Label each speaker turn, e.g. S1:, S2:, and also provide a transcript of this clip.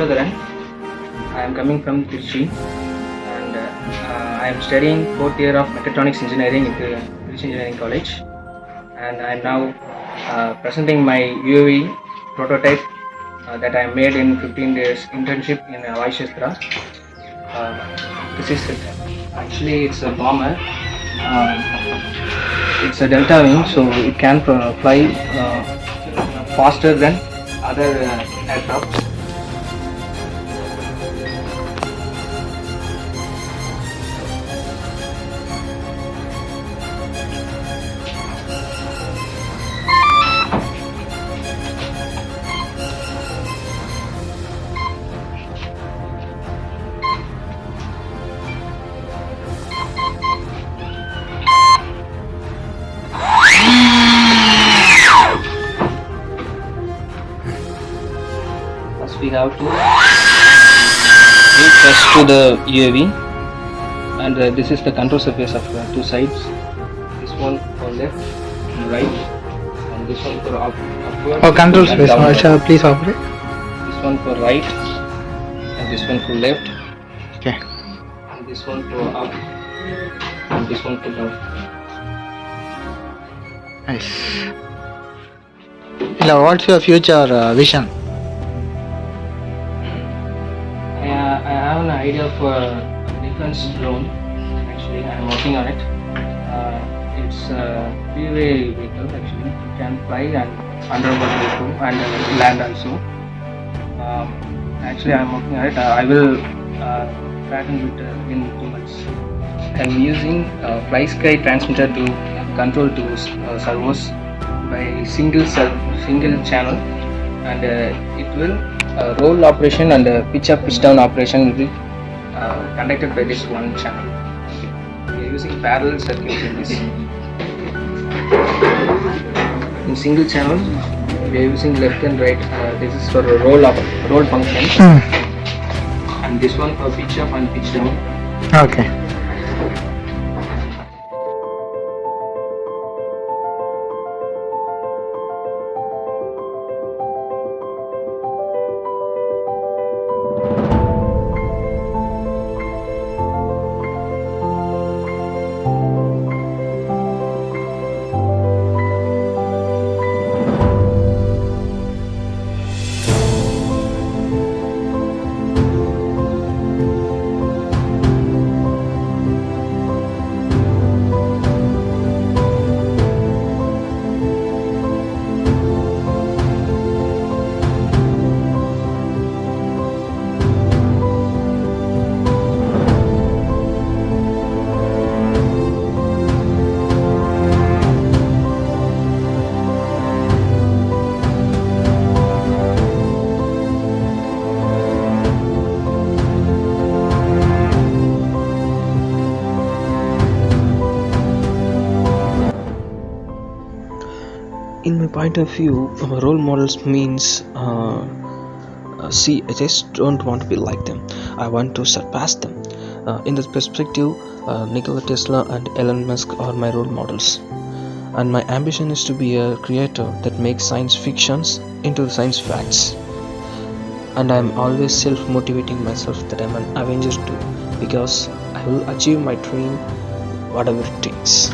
S1: Vaayusastra. I am coming from Trichy, and I am studying 4th year of Mechatronics Engineering in the Trichy Engineering College, and I am now presenting my UAV prototype that I made in 15 days internship in Vaayusastra. This is it. Actually, it's a bomber. It's a delta wing, so it can fly faster than other aircraft. We have to press to the UAV, and this is the control surface of two sides. This one for left and right, and this one for upward.
S2: Oh, control surface. Please operate.
S1: This one for right, and this one for left.
S2: Okay.
S1: And this one for up, and this one for down.
S2: Nice. Now, what's your future vision?
S1: I have an idea for defense drone. Actually, I am working on it. It's a three-way vehicle. Actually, it can fly and underwater too, and land also. Actually, I am working on it. I will patent it in 2 months. I am using fly sky transmitter to control two servos by single channel, and it will roll operation and pitch up pitch down operation will be conducted by this one channel. We are using parallel circuits in this. In single channel we are using left and right. This is for roll function, and this one for pitch up and pitch down.
S2: Okay.
S3: In my point of view, role models means see, I just don't want to be like them. I want to surpass them. In this perspective, Nikola Tesla and Elon Musk are my role models, and my ambition is to be a creator that makes science fictions into science facts. And I am always self-motivating myself that I am an Avenger too, because I will achieve my dream whatever it takes.